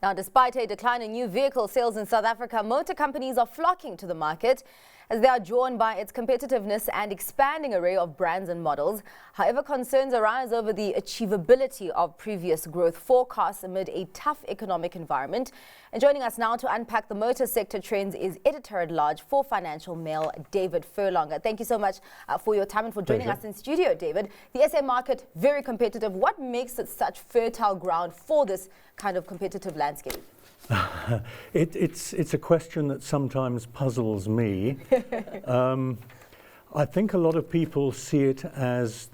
Now, despite a decline in new vehicle sales in South Africa, motor companies are flocking to the market as they are drawn by its competitiveness and expanding array of brands and models. However, concerns arise over the achievability of previous growth forecasts amid a tough economic environment. And joining us now to unpack the motor sector trends is Editor-at-Large for Financial Mail, David Furlonger. Thank you so much for your time and for joining us in studio, David. The SA market, very competitive. What makes it such fertile ground for this kind of competitive landscape? It's a question that sometimes puzzles me. I think a lot of people see it as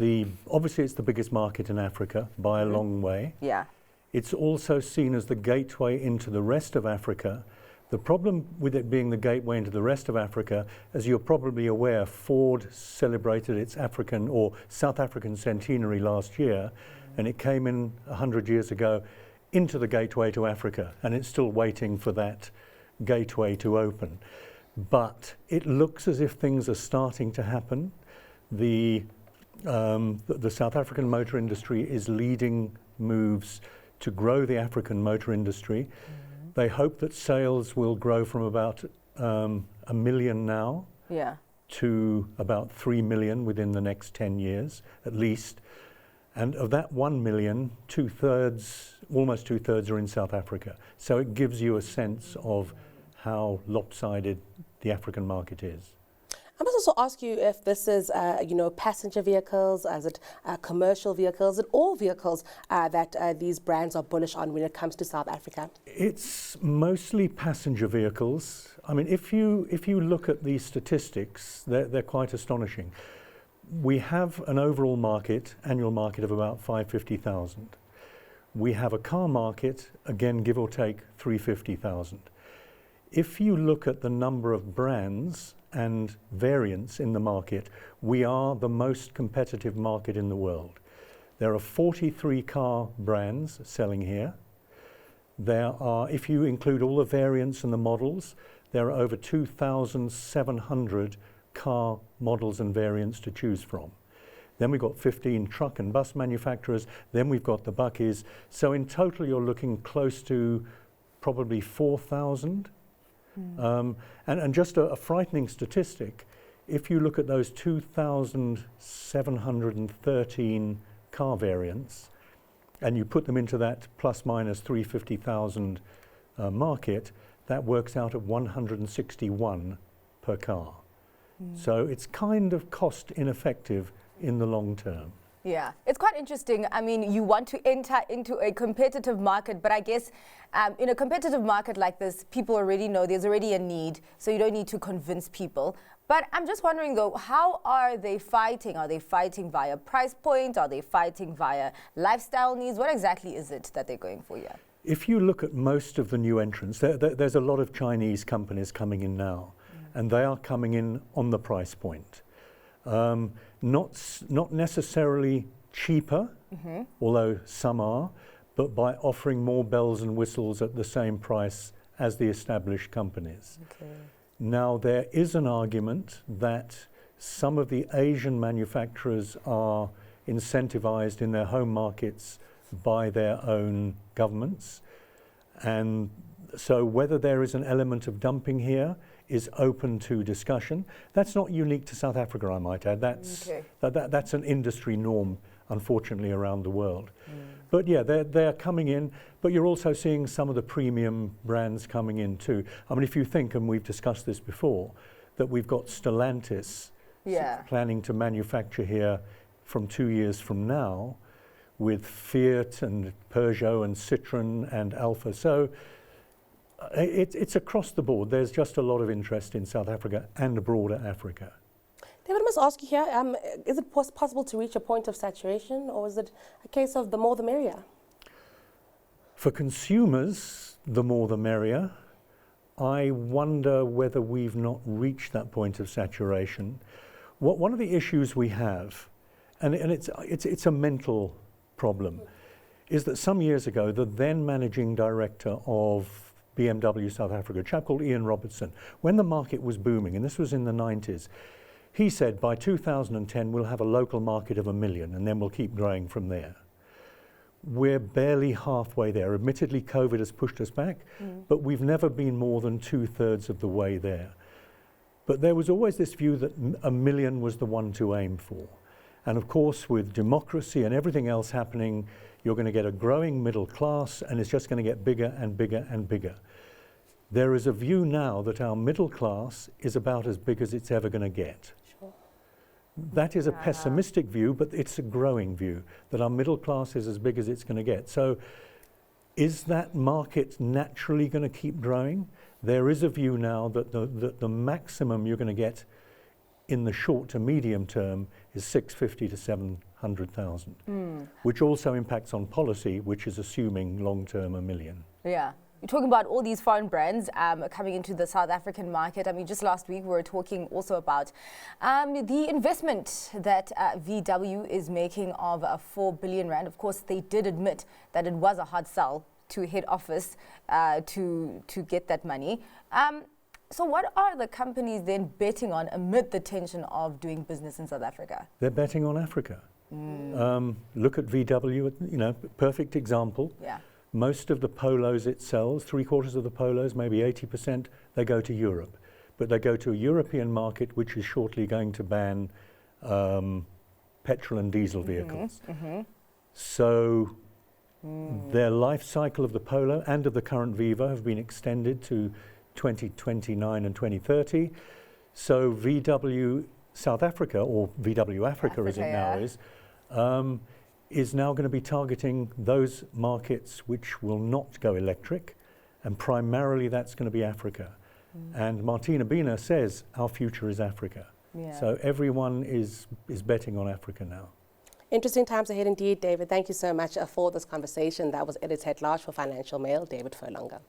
obviously it's the biggest market in Africa by a long way. Yeah. It's also seen as the gateway into the rest of Africa. The problem with it being the gateway into the rest of Africa, as you're probably aware, Ford celebrated its African or South African centenary last year, and it came in 100 years ago into the gateway to Africa, and it's still waiting for that gateway to open. But it looks as if things are starting to happen. The South African motor industry is leading moves to grow the African motor industry. They hope that sales will grow from about 1 million now to about 3 million within the next 10 years at least. And of that 1 million, almost two-thirds are in South Africa. So it gives you a sense of how lopsided the African market is. I must also ask you if this is, passenger vehicles, is it commercial vehicles, is it all vehicles that these brands are bullish on when it comes to South Africa? It's mostly passenger vehicles. I mean, if you look at the statistics, they're quite astonishing. We have an overall annual market of about 550,000. We have a car market, again, give or take 350,000. If you look at the number of brands and variants in the market, we are the most competitive market in the world. There are 43 car brands selling here. There are, if you include all the variants and the models, there are over 2,700 car models and variants to choose from. Then we've got 15 truck and bus manufacturers, then we've got the buckies. So in total you're looking close to probably 4,000. And just a frightening statistic, if you look at those 2,713 car variants and you put them into that plus minus 350,000 market, that works out at 161 per car. So it's kind of cost ineffective in the long term. Yeah, it's quite interesting. I mean, you want to enter into a competitive market, but I guess in a competitive market like this, people already know there's already a need, so you don't need to convince people. But I'm just wondering though, how are they fighting? Are they fighting via price point? Are they fighting via lifestyle needs? What exactly is it that they're going for here? If you look at most of the new entrants, there's a lot of Chinese companies coming in now. And they are coming in on the price point. Not necessarily cheaper, although some are, but by offering more bells and whistles at the same price as the established companies. Now, there is an argument that some of the Asian manufacturers are incentivized in their home markets by their own governments. And so whether there is an element of dumping here is open to discussion. That's not unique to South Africa, I might add. That's an industry norm, unfortunately, around the world. But yeah, they're coming in, but you're also seeing some of the premium brands coming in too. I mean, if you think, and we've discussed this before, that we've got Stellantis planning to manufacture here from 2 years from now with Fiat and Peugeot and Citroën and Alfa. So it's across the board. There's just a lot of interest in South Africa and broader Africa. David, I must ask you here, is it possible to reach a point of saturation, or is it a case of the more the merrier? For consumers, the more the merrier. I wonder whether we've not reached that point of saturation. One of the issues we have, and it's a mental problem, is that some years ago, the then managing director of BMW South Africa, a chap called Ian Robertson, when the market was booming, and this was in the 90s, he said by 2010 we'll have a local market of 1 million and then we'll keep growing from there. we're barely halfway there. Admittedly, COVID has pushed us back, but we've never been more than 2/3 of the way there. But there was always this view that a million was the one to aim for. And of course, with democracy and everything else happening, you're going to get a growing middle class, and it's just going to get bigger and bigger and bigger. There is a view now that our middle class is about as big as it's ever going to get. Sure. That is a pessimistic view, but it's a growing view, that our middle class is as big as it's going to get. So is that market naturally going to keep growing? There is a view now that the maximum you're going to get in the short to medium term is 650 to 700,000, which also impacts on policy, which is assuming long-term a million. Yeah. You're talking about all these foreign brands coming into the South African market. I mean, just last week we were talking also about the investment that VW is making of 4 billion rand. Of course, they did admit that it was a hard sell to head office to get that money. So what are the companies then betting on amid the tension of doing business in South Africa? They're betting on Africa. Look at VW, you know, perfect example. Yeah. Most of the polos it sells, 3/4 of the polos, maybe 80%, they go to Europe. But they go to a European market which is shortly going to ban petrol and diesel vehicles. So their life cycle of the Polo and of the current Viva have been extended to 2029 and 2030. So VW South Africa, or VW Africa as it now is now going to be targeting those markets which will not go electric, and primarily that's going to be Africa. And Martina Bina says our future is Africa. Yeah. So everyone is betting on Africa now. Interesting times ahead indeed, David. Thank you so much for this conversation. That was Editor at Large for Financial Mail, David Furlonger.